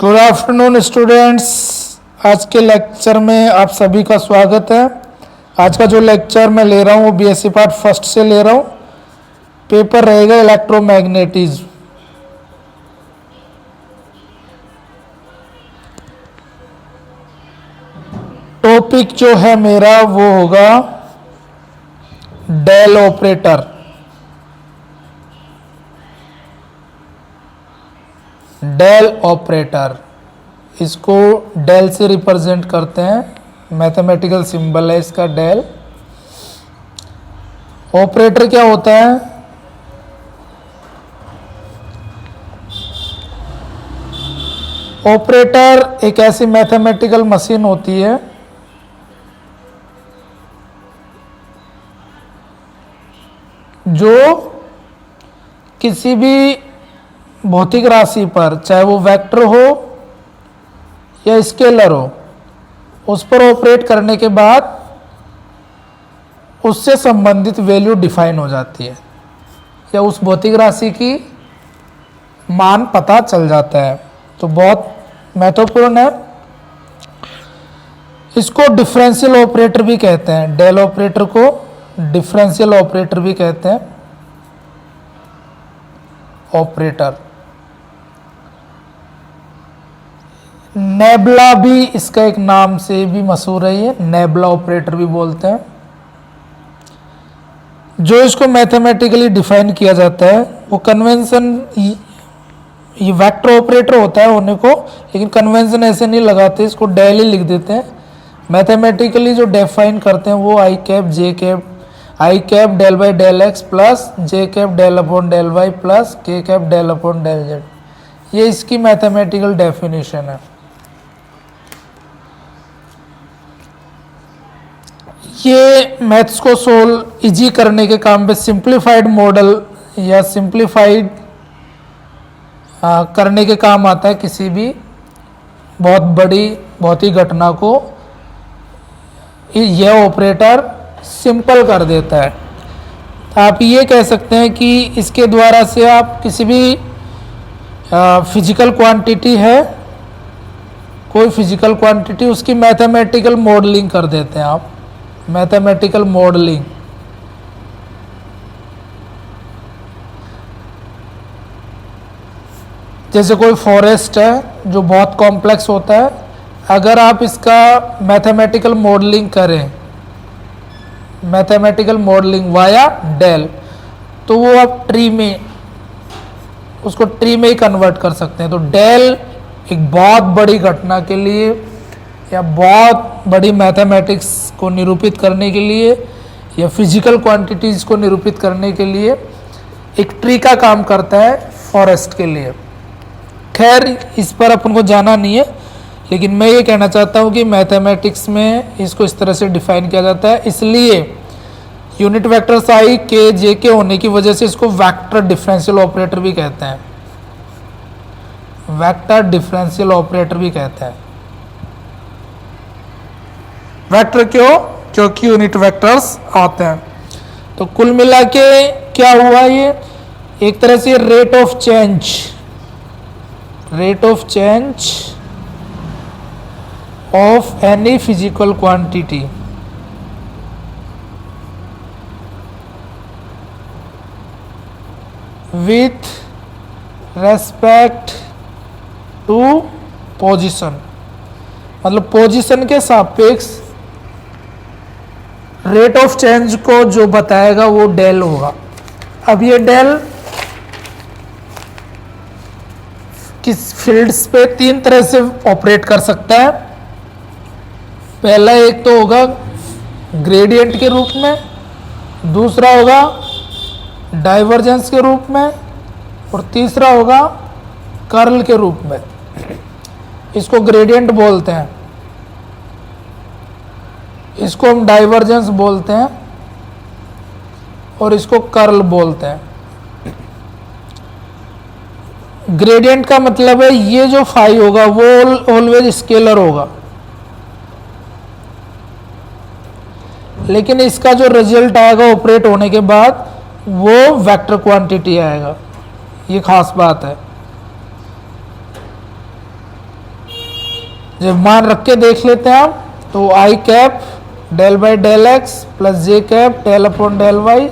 Good afternoon students. आज के lecture में आप सभी का स्वागत है। आज का जो लेक्चर मैं ले रहा हूँ वो बीएससी पार्ट फर्स्ट से ले रहा हूँ। पेपर रहेगा इलेक्ट्रोमैग्नेटिज्म। टॉपिक जो है मेरा वो होगा डेल ऑपरेटर। डेल ऑपरेटर, इसको डेल से रिप्रेजेंट करते हैं, मैथमेटिकल सिंबल है इसका डेल। ऑपरेटर क्या होता है? ऑपरेटर एक ऐसी मैथमेटिकल मशीन होती है जो किसी भी भौतिक राशि पर, चाहे वो वेक्टर हो या स्केलर हो, उस पर ऑपरेट करने के बाद उससे संबंधित वैल्यू डिफाइन हो जाती है या उस भौतिक राशि की मान पता चल जाता है। तो बहुत महत्वपूर्ण है। इसको डिफरेंशियल ऑपरेटर भी कहते हैं। डेल ऑपरेटर को डिफरेंशियल ऑपरेटर भी कहते हैं। ऑपरेटर नेबला भी इसका एक नाम से भी मशहूर है, ये नेबला ऑपरेटर भी बोलते हैं। जो इसको मैथमेटिकली डिफाइन किया जाता है वो कन्वेंशन, ये वेक्टर ऑपरेटर होता है होने को, लेकिन कन्वेंशन ऐसे नहीं लगाते, इसको डेल ही लिख देते हैं। मैथमेटिकली जो डिफाइन करते हैं वो I cap J cap, I cap del by del X plus J cap del upon del Y plus के cap del upon del Z, ये इसकी मैथमेटिकल डेफिनेशन है। ये मैथ्स को सोल्व इजी करने के काम पे सिंप्लीफाइड मॉडल या सिंप्लीफाइड करने के काम आता है। किसी भी बहुत बड़ी भौतिक घटना को यह ऑपरेटर सिंपल कर देता है। आप ये कह सकते हैं कि इसके द्वारा से आप किसी भी फिजिकल क्वांटिटी है, कोई फिजिकल क्वांटिटी, उसकी मैथमेटिकल मॉडलिंग कर देते हैं आप। मैथमेटिकल मॉडलिंग, जैसे कोई फॉरेस्ट है जो बहुत कॉम्प्लेक्स होता है, अगर आप इसका मैथमेटिकल मॉडलिंग करें, मैथमेटिकल मॉडलिंग वाया डेल, तो वो आप ट्री में, उसको ट्री में ही कन्वर्ट कर सकते हैं। तो डेल एक बहुत बड़ी घटना के लिए या बहुत बड़ी मैथमेटिक्स को निरूपित करने के लिए या फिजिकल क्वांटिटीज़ को निरूपित करने के लिए एक ट्री का काम करता है फॉरेस्ट के लिए। खैर, इस पर अपन को जाना नहीं है, लेकिन मैं ये कहना चाहता हूँ कि मैथमेटिक्स में इसको इस तरह से डिफाइन किया जाता है। इसलिए यूनिट वेक्टर्स आई के जे के होने की वजह से इसको वेक्टर डिफरेंशियल ऑपरेटर भी कहते हैं। वेक्टर डिफरेंशियल ऑपरेटर भी कहते हैं। वेक्टर क्यों? क्योंकि यूनिट वेक्टर्स आते हैं। तो कुल मिला के क्या हुआ, ये एक तरह से rate of change, rate of change of any physical quantity with respect to position, मतलब पोजीशन के सापेक्ष रेट ऑफ चेंज को जो बताएगा वो डेल होगा। अब ये डेल किस फील्ड्स पे तीन तरह से ऑपरेट कर सकता है। पहला एक तो होगा ग्रेडियंट के रूप में, दूसरा होगा डाइवर्जेंस के रूप में, और तीसरा होगा कर्ल के रूप में। इसको ग्रेडियंट बोलते हैं, इसको हम डाइवर्जेंस बोलते हैं, और इसको कर्ल बोलते हैं। ग्रेडियंट का मतलब है ये जो फाई होगा वो ऑलवेज स्केलर होगा, लेकिन इसका जो रिजल्ट आएगा ऑपरेट होने के बाद वो वेक्टर क्वांटिटी आएगा। ये खास बात है। जब मान रख के देख लेते हैं हम, तो I cap del by del X plus J cap del upon del Y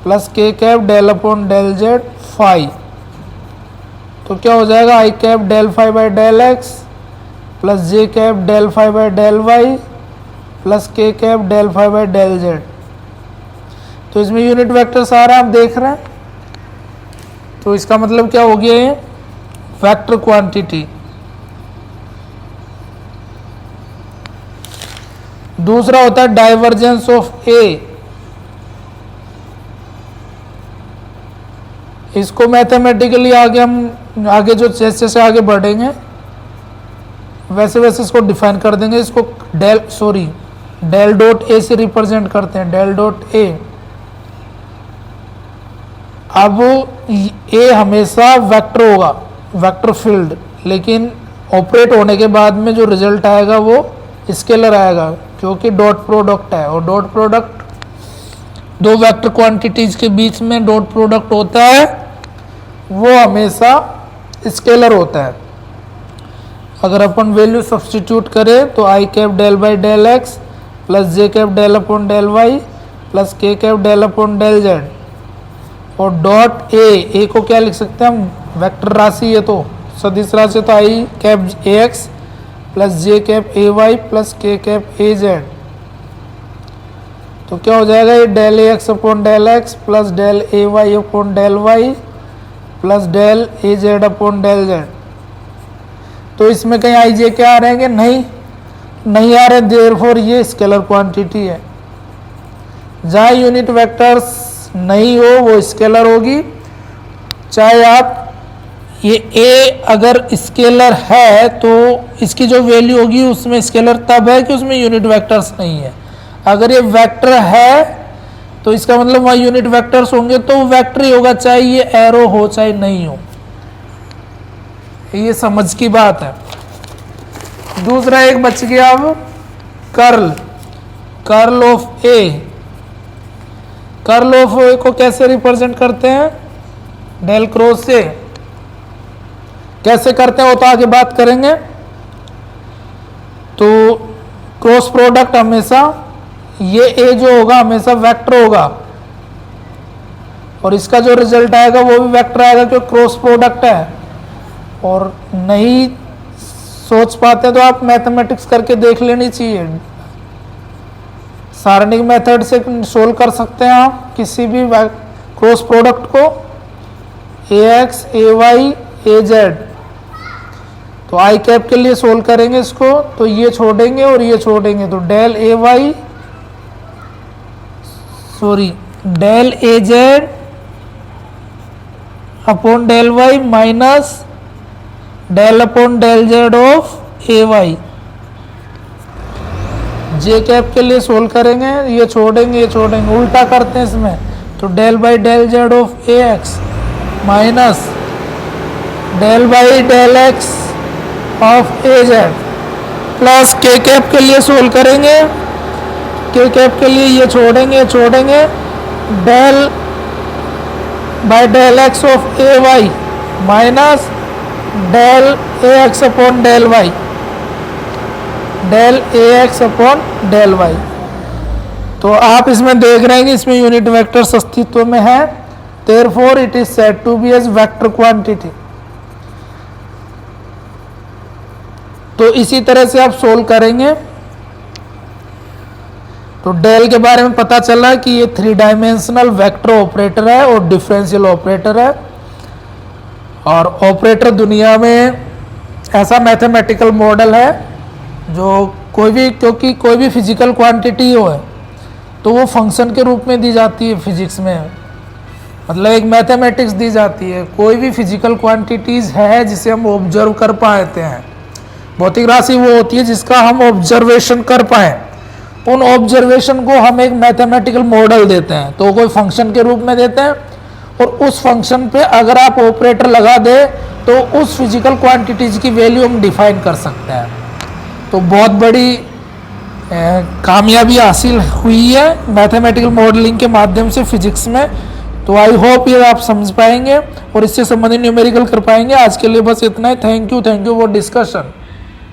plus के cap del upon del Z phi. तो क्या हो जाएगा, I cap del phi by del X plus J cap del phi by del Y plus के cap del phi by del Z. तो इसमें unit vector सारा आप देख रहे हैं, तो इसका मतलब क्या हो गया, ये वेक्टर क्वांटिटी। दूसरा होता है डाइवर्जेंस ऑफ ए। इसको मैथमेटिकली आगे जो जैसे जैसे आगे बढ़ेंगे वैसे वैसे इसको डिफाइन कर देंगे। इसको डेल डॉट ए से रिप्रेजेंट करते हैं, डेल डॉट ए। अब ए हमेशा वेक्टर होगा, वेक्टर फील्ड, लेकिन ऑपरेट होने के बाद में जो रिजल्ट आएगा वो स्केलर आएगा, क्योंकि डॉट प्रोडक्ट है। और डॉट प्रोडक्ट दो वेक्टर क्वांटिटीज के बीच में डॉट प्रोडक्ट होता है, वो हमेशा स्केलर होता है। अगर अपन वैल्यू सब्स्टिट्यूट करें तो I cap del by del X plus J cap del upon del Y plus के cap del upon del Z. और डॉट ए को क्या लिख सकते हैं हम, वेक्टर राशि है तो सदिश राशि, तो I cap A X plus J cap A Y plus के कैप ए जेड। तो क्या हो जाएगा, ये डेल ए x upon del X plus del ए Y upon del Y plus del ए जेड अपॉन डेल जेड। तो इसमें कहीं आई जे क्या आ रहे हैं कि नहीं आ रहे, देयरफॉर ये स्केलर क्वांटिटी है। जहाँ यूनिट वेक्टर्स नहीं हो वो स्केलर होगी। चाहे आप ये ए अगर स्केलर है तो इसकी जो वैल्यू होगी उसमें स्केलर तब है कि उसमें यूनिट वेक्टर्स नहीं है। अगर ये वेक्टर है तो इसका मतलब वहाँ यूनिट वेक्टर्स होंगे तो वो वेक्टर ही होगा, चाहे ये एरो हो चाहे नहीं हो। ये समझ की बात है। दूसरा एक बच गया अब curl of A. Curl of A को कैसे रिप्रेजेंट करते हैं, डेल क्रॉस ए। कैसे करते हैं वो तो आगे बात करेंगे। तो क्रॉस प्रोडक्ट हमेशा ये ए जो होगा हमेशा वेक्टर होगा, और इसका जो रिजल्ट आएगा वो भी वेक्टर आएगा क्योंकि क्रॉस प्रोडक्ट है। और नहीं सोच पाते तो आप मैथमेटिक्स करके देख लेनी चाहिए, सारणिक मेथड से सोल्व कर सकते हैं आप किसी भी क्रॉस प्रोडक्ट को, ए एक्स ए वाई ए जेड। तो आई कैप के लिए सोल्व करेंगे इसको, तो ये छोड़ेंगे और ये छोड़ेंगे, तो del A y del A Z upon del y minus del upon del z of a y. J cap के लिए सोल्व करेंगे, ये छोड़ेंगे उल्टा करते हैं इसमें, तो del by del z of a x minus del by del x of a z plus के कैप के लिए सोल्व करेंगे, के कैप के लिए ये छोड़ेंगे del by del x of a y minus del A x upon del y, del A x upon del y. तो आप इसमें देख रहे हैं कि इसमें यूनिट वेक्टर्स अस्तित्व में है, therefore it is said to be as vector quantity. तो इसी तरह से आप सोल्व करेंगे। तो डेल के बारे में पता चला कि ये 3 डायमेंशनल वेक्टर ऑपरेटर है और डिफरेंशियल ऑपरेटर है। और ऑपरेटर दुनिया में ऐसा मैथमेटिकल मॉडल है जो क्योंकि कोई भी फिजिकल क्वांटिटी हो है तो वो फंक्शन के रूप में दी जाती है फिजिक्स में, मतलब एक मैथमेटिक्स दी जाती है। कोई भी फिजिकल क्वांटिटीज़ है जिसे हम ऑब्जर्व कर पाते हैं, भौतिक राशि वो होती है जिसका हम ऑब्जर्वेशन कर पाएँ, उन ऑब्जर्वेशन को हम एक मैथमेटिकल मॉडल देते हैं, तो कोई फंक्शन के रूप में देते हैं। और उस फंक्शन पे अगर आप ऑपरेटर लगा दे तो उस फिजिकल क्वांटिटीज की वैल्यू हम डिफाइन कर सकते हैं। तो बहुत बड़ी कामयाबी हासिल हुई है मैथमेटिकल मॉडलिंग के माध्यम से फिजिक्स में। तो आई होप ये आप समझ पाएंगे और इससे संबंधित न्यूमेरिकल कर पाएंगे। आज के लिए बस इतना ही। Thank you for discussion.